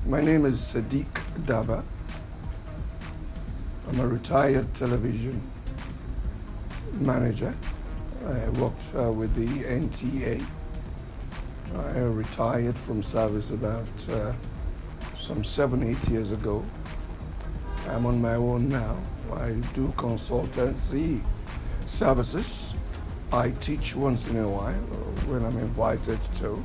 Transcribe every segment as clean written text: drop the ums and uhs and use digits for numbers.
My name is Sadiq Daba. I'm a retired television manager. I worked with the NTA. I retired from service about some 7-8 years ago. I'm on my own now. I do consultancy services. I teach once in a while when I'm invited to.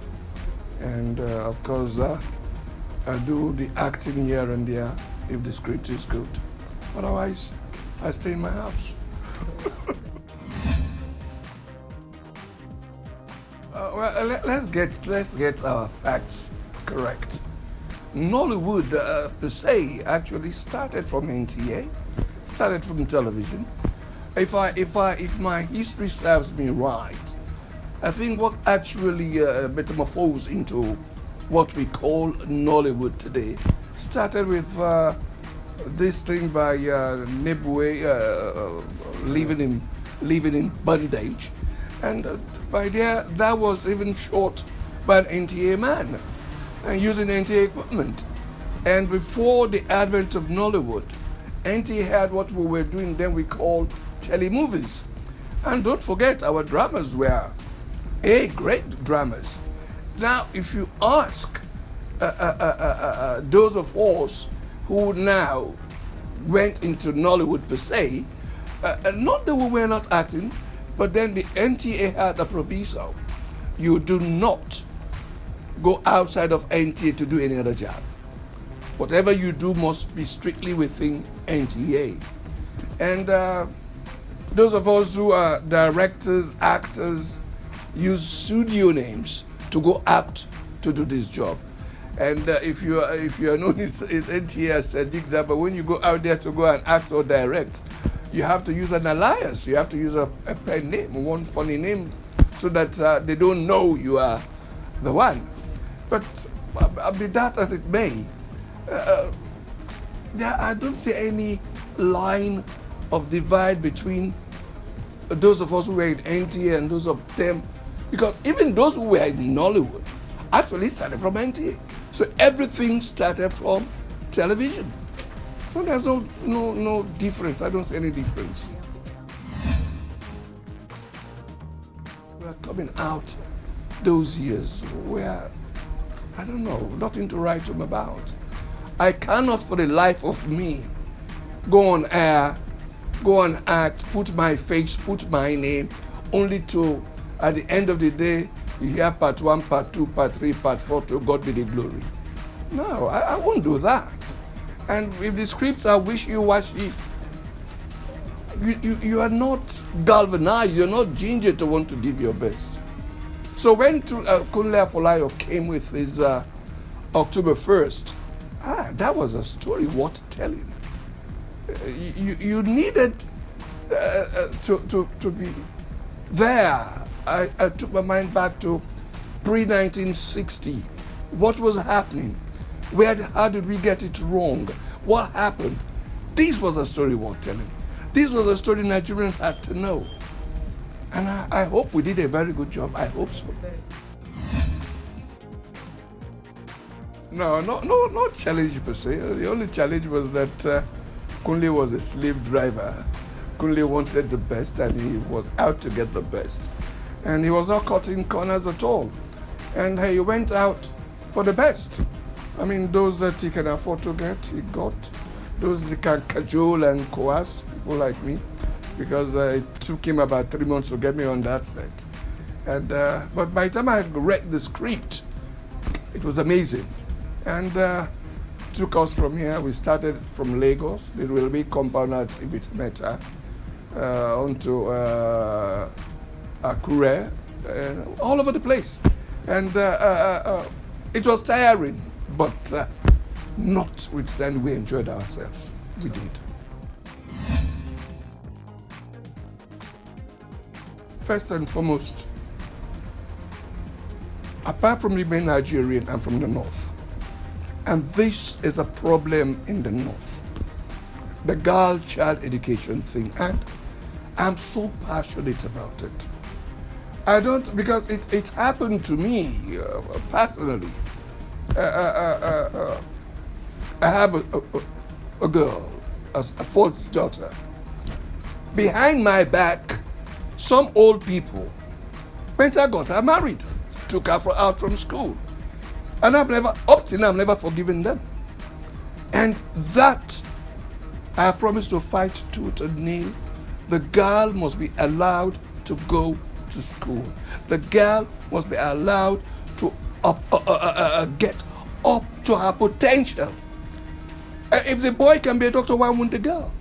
And of course, I do the acting here and there if the script is good. Otherwise, I stay in my house. Let's get our facts correct. Nollywood per se actually started from NTA, started from television. If my history serves me right, I think what actually metamorphosed into what we call Nollywood today started with this thing by Nibwe living in bondage, and by there that was even shot by an NTA man and using NTA equipment. And before the advent of Nollywood, NTA had what we were doing then we called telemovies. And don't forget, our dramas were great dramas. Now, if you ask those of us who now went into Nollywood per se, not that we were not acting, but then the NTA had a proviso. You do not go outside of NTA to do any other job. Whatever you do must be strictly within NTA. And those of us who are directors, actors, use pseudonyms to go out to do this job. And if you are known as NTA as Sadiq Daba, when you go out there to go and act or direct, you have to use an alias. You have to use a pen name, one funny name, so that they don't know you are the one. But be that as it may, I don't see any line of divide between those of us who were in NTA and those of them, because even those who were in Nollywood actually started from NTA. So everything started from television. So there's no difference. I don't see any difference. We're coming out those years where, I don't know, nothing to write home about. I cannot for the life of me go on air, go and act, put my face, put my name, only to, at the end of the day, you hear part 1, part 2, part 3, part 4, to God be the glory. No, I won't do that. And if the scripts are wishy-washy, you are not galvanized, you're not ginger to want to give your best. So when Kunle Afolayo came with his October 1st, that was a story worth telling. You needed to be there. I took my mind back to pre-1960. What was happening? How did we get it wrong? What happened? This was a story worth telling. This was a story Nigerians had to know. And I hope we did a very good job. I hope so. No challenge per se. The only challenge was that Kunle was a slave driver. Kunle wanted the best and he was out to get the best. And he was not cutting corners at all. And he went out for the best. I mean, those that he can afford to get, he got. Those he can cajole and coerce, people like me, because it took him about 3 months to get me on that set. And but by the time I read the script, it was amazing. And took us from here. We started from Lagos, the railway compound at Ibitimeta, onto Akure, all over the place. And it was tiring, but notwithstanding, we enjoyed ourselves. We did. First and foremost, apart from being Nigerian, I'm from the north. And this is a problem in the north. The girl-child education thing. And I'm so passionate about it. I don't, because it happened to me personally. I have a girl, a fourth daughter. Behind my back, some old people went and got her married, took her out from school. And up till now, I've never forgiven them. And that, I have promised to fight tooth and nail. The girl must be allowed to go to school. The girl must be allowed to get up to her potential. If the boy can be a doctor, why won't the girl?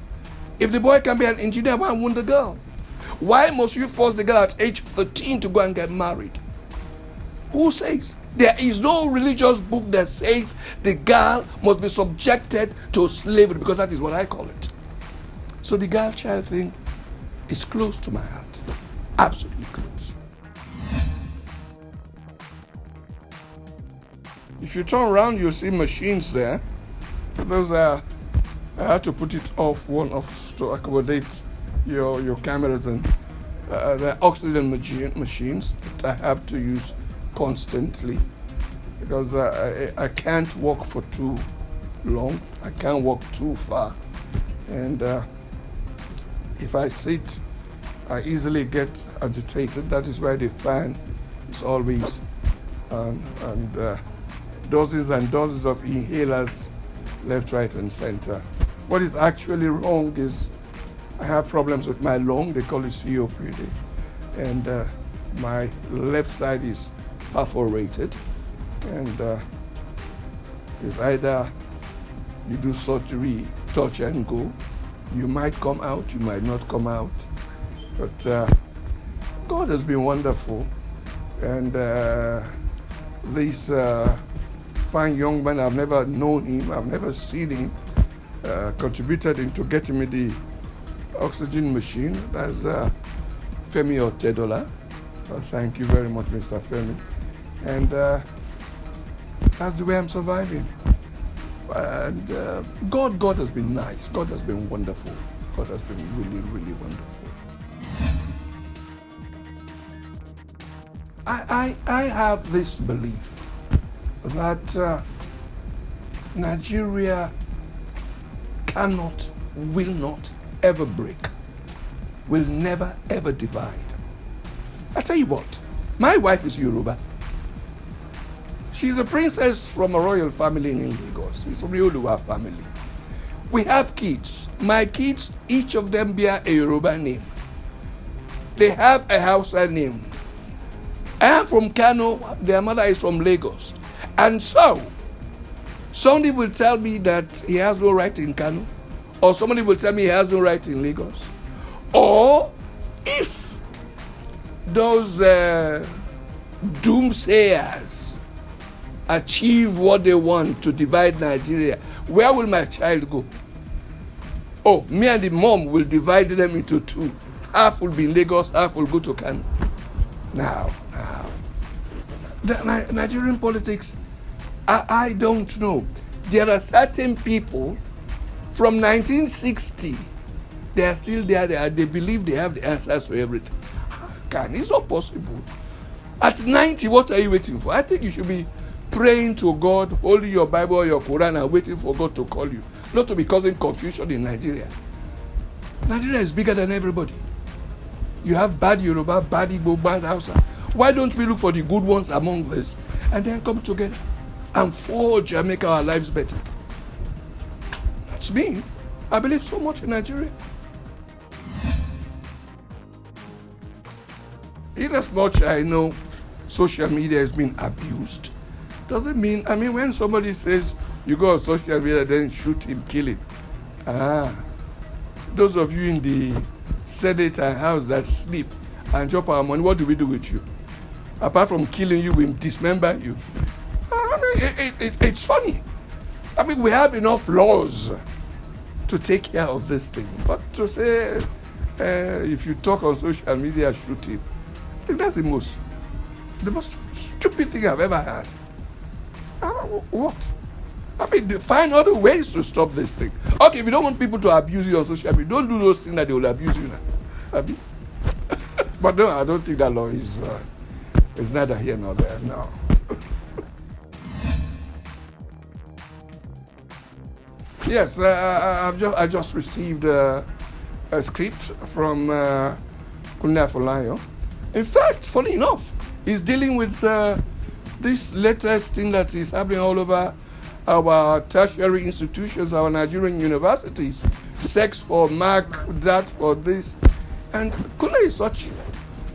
If the boy can be an engineer, why won't the girl? Why must you force the girl at age 13 to go and get married? Who says? There is no religious book that says the girl must be subjected to slavery, because that is what I call it. So the girl child thing is close to my heart. Absolutely close. If you turn around, you'll see machines there. Those are, I had to put it off one off to accommodate your cameras, and the oxygen machines that I have to use constantly, because I can't walk for too long. I can't walk too far. And if I sit, I easily get agitated. That is why the fan is always on, and dozens and dozens of inhalers left, right, and center. What is actually wrong is I have problems with my lung. They call it COPD. And my left side is perforated. And it's either you do surgery, touch and go. You might come out, you might not come out. But God has been wonderful. And this fine young man, I've never known him, I've never seen him, contributed into getting me the oxygen machine. That's Femi Otedola. Thank you very much, Mr. Femi. And that's the way I'm surviving. And God has been nice. God has been wonderful. God has been really, really wonderful. I have this belief that Nigeria cannot, will not ever break, will never ever divide. I tell you what, my wife is Yoruba. She's a princess from a royal family in Lagos. She's from the Oluwa family. We have kids. My kids, each of them bear a Yoruba name. They have a Hausa name. I am from Kano, their mother is from Lagos. And so, somebody will tell me that he has no right in Kano, or somebody will tell me he has no right in Lagos. Or if those doomsayers achieve what they want to divide Nigeria, where will my child go? Oh, me and the mom will divide them into two. Half will be in Lagos, half will go to Kano. Now, the Nigerian politics, I don't know. There are certain people from 1960, they are still there. They believe they have the answers to everything. It's not possible. At 90, what are you waiting for? I think you should be praying to God, holding your Bible or your Quran and waiting for God to call you. Not to be causing confusion in Nigeria. Nigeria is bigger than everybody. You have bad Yoruba, bad Igbo, bad Hausa. Why don't we look for the good ones among this and then come together and forge and make our lives better? That's me. I believe so much in Nigeria. In as much I know social media is being abused, doesn't mean, when somebody says you go on social media, then shoot him, kill him. Those of you in the Senate and House that sleep and drop our money, what do we do with you? Apart from killing you, we dismember you. It's funny. We have enough laws to take care of this thing. But to say, if you talk on social media, shoot him, I think that's the most stupid thing I've ever heard. What? Find other ways to stop this thing. Okay, if you don't want people to abuse you on social media, don't do those things that they will abuse you now. But no, I don't think that law is neither here nor there, no. Yes, I just received a script from Kunle Afolayan. In fact, funny enough, he's dealing with this latest thing that is happening all over our tertiary institutions, our Nigerian universities. Sex for mark, that for this. And Kunle is such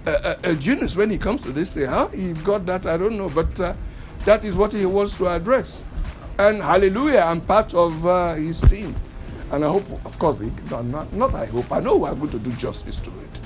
a genius when he comes to this thing. How he got that, I don't know, but that is what he wants to address. And hallelujah, I'm part of his team. And I hope, of course, not I hope, I know we're going to do justice to it.